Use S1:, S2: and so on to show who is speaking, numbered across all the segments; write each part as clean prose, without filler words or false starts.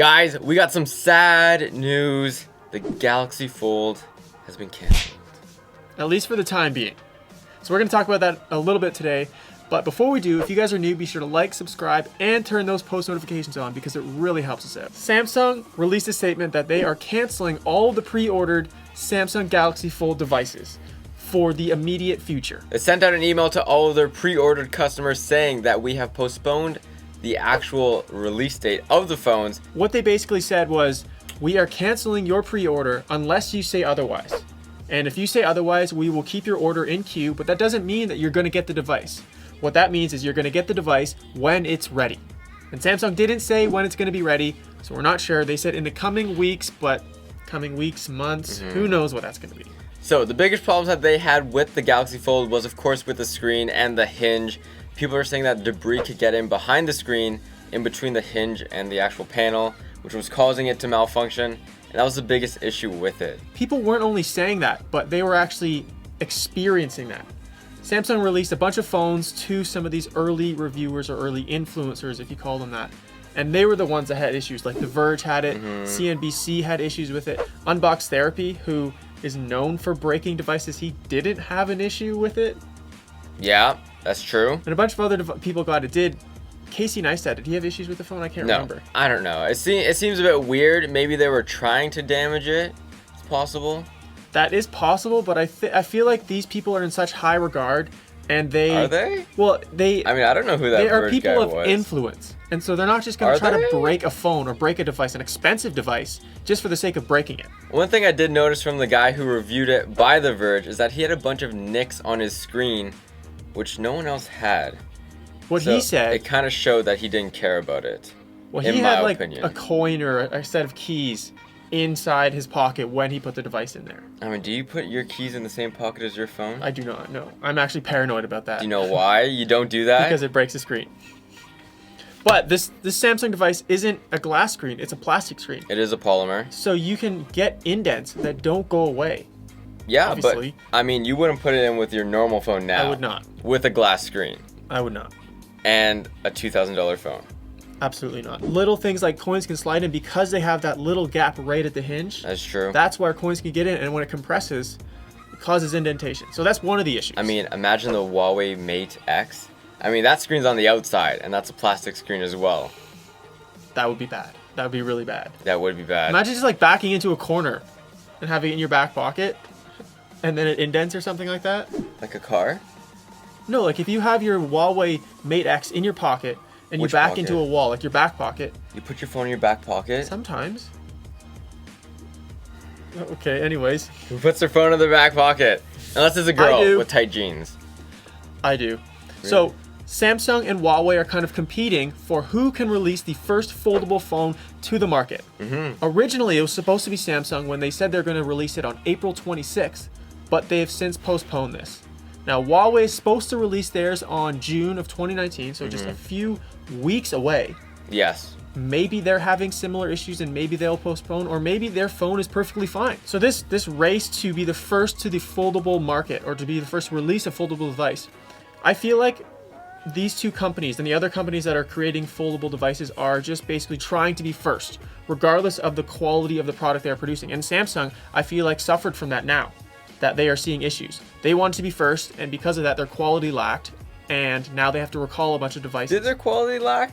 S1: Guys, we got some sad news. The Galaxy Fold has been canceled.
S2: At least for the time being. So we're going to talk about that a little bit today. But before we do, if you guys are new, be sure to like, subscribe, and turn those post notifications on because it really helps us out. Samsung released a statement that they are canceling all the pre-ordered Samsung Galaxy Fold devices for the immediate future.
S1: They sent out an email to all of their pre-ordered customers saying that we have postponed the actual release date of the phones.
S2: What they basically said was, we are canceling your pre-order unless you say otherwise. And if you say otherwise, we will keep your order in queue, but that doesn't mean that you're going to get the device. What that means is you're going to get the device when it's ready. And Samsung didn't say when it's going to be ready, so we're not sure. They said in the coming weeks, but coming weeks, months, who knows what that's going to be.
S1: So the biggest problems that they had with the Galaxy Fold was, of course, with the screen and the hinge. People are saying that debris could get in behind the screen, in between the hinge and the actual panel, which was causing it to malfunction. And that was the biggest issue with it.
S2: People weren't only saying that, but they were actually experiencing that. Samsung released a bunch of phones to some of these early reviewers or early influencers, if you call them that. And they were the ones that had issues. Like The Verge had it, CNBC had issues with it. Unbox Therapy, who is known for breaking devices, he didn't have an issue with it.
S1: Yeah, that's true.
S2: And a bunch of other people got it. Did Casey Neistat, did he have issues with the phone? I can't remember.
S1: I don't know. It seems a bit weird. Maybe they were trying to damage it. It's possible.
S2: That is possible, but I feel like these people are in such high regard, and they
S1: Are they?
S2: Well,
S1: I mean, I don't know who that
S2: they are
S1: Verge
S2: people
S1: guy
S2: of
S1: was.
S2: influence, and so they're not just going to try
S1: Are
S2: to
S1: they?
S2: break a phone or break a device, an expensive device, just for the sake of breaking it.
S1: One thing I did notice from the guy who reviewed it by The Verge is that he had a bunch of nicks on his screen, which no one else had.
S2: What
S1: So
S2: he said,
S1: it kind of showed that he didn't care about it.
S2: well,
S1: in
S2: he
S1: my
S2: had like
S1: opinion.
S2: a coin or a set of keys inside his pocket when he put the device in there.
S1: I mean, do you put your keys in the same pocket as your phone?
S2: I do not know. I'm actually paranoid about that.
S1: Do you know why you don't do that?
S2: Because it breaks the screen. But this Samsung device isn't a glass screen, it's a plastic screen.
S1: It is a polymer.
S2: So you can get indents that don't go away.
S1: Yeah,
S2: Obviously.
S1: but I mean, you wouldn't put it in with your normal phone now.
S2: I would not.
S1: With a glass screen
S2: I would not.
S1: and a $2,000 phone.
S2: Absolutely not. Little things like coins can slide in because they have that little gap right at the hinge.
S1: That's true.
S2: That's where coins can get in, and when it compresses, it causes indentation. So that's one of the issues.
S1: I mean, imagine the Huawei Mate X. I mean, that screen's on the outside, and that's a plastic screen as well.
S2: that would be bad. That would be really bad.
S1: That would be bad.
S2: Imagine just like backing into a corner and having it in your back pocket, and then it indents or something like that.
S1: Like a car?
S2: No, like if you have your Huawei Mate X in your pocket and you
S1: Which
S2: back
S1: pocket?
S2: into a wall, like your back pocket,
S1: You put your phone in your back pocket?
S2: sometimes. Okay, anyways,
S1: Who puts their phone in their back pocket? Unless it's a
S2: I
S1: girl
S2: do.
S1: with tight jeans.
S2: I do. So Samsung and Huawei are kind of competing for who can release the first foldable phone to the market. Originally, it was supposed to be Samsung when they said they're going to release it on April 26th, but they have since postponed this. Now, Huawei is supposed to release theirs on June of 2019, so just a few weeks away.
S1: Yes.
S2: Maybe they're having similar issues and maybe they'll postpone, or maybe their phone is perfectly fine. So this race to be the first to the foldable market, or to be the first release of foldable device, I feel like these two companies and the other companies that are creating foldable devices are just basically trying to be first, regardless of the quality of the product they are producing. And Samsung, I feel like, suffered from that now, that they are seeing issues. They wanted to be first, and because of that, their quality lacked, and now they have to recall a bunch of devices.
S1: Did their quality lack?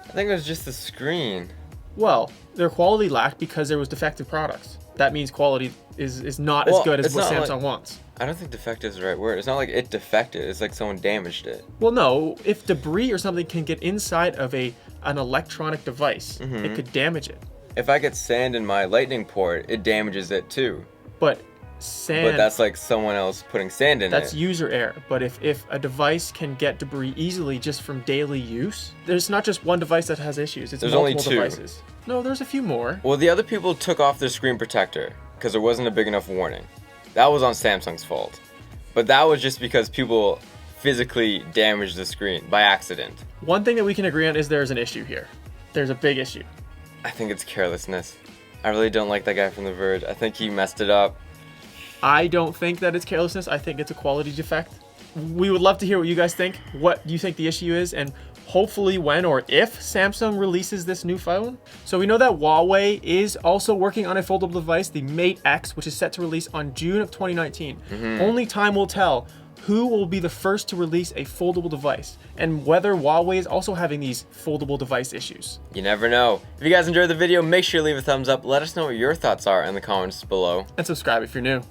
S1: I think it was just the screen.
S2: Well, their quality lacked because there was defective products. That means quality is not as
S1: Well,
S2: good as
S1: it's
S2: what
S1: not
S2: Samsung
S1: like-
S2: wants.
S1: I don't think defective is the right word. It's not like it defected. It's like someone damaged it.
S2: Well, no, if debris or something can get inside of an electronic device, it could damage it.
S1: If I get sand in my lightning port, it damages it too.
S2: But sand,
S1: But that's like someone else putting sand in
S2: that's
S1: it.
S2: user error. But if a device can get debris easily just from daily use, there's not just one device that has issues. It's
S1: There's only
S2: multiple
S1: two.
S2: devices. No, there's a few more.
S1: Well, the other people took off their screen protector because there wasn't a big enough warning. That was on Samsung's fault. But that was just because people physically damaged the screen by accident.
S2: One thing that we can agree on is there's an issue here. There's a big issue.
S1: I think it's carelessness. I really don't like that guy from The Verge. I think he messed it up.
S2: I don't think that it's carelessness. I think it's a quality defect. we would love to hear what you guys think. What do you think the issue is, and hopefully when or if Samsung releases this new phone. So we know that Huawei is also working on a foldable device, the Mate X, which is set to release on June of 2019. Only time will tell who will be the first to release a foldable device, and whether Huawei is also having these foldable device issues.
S1: You never know. If you guys enjoyed the video, make sure to leave a thumbs up. Let us know what your thoughts are in the comments below.
S2: And subscribe if you're new.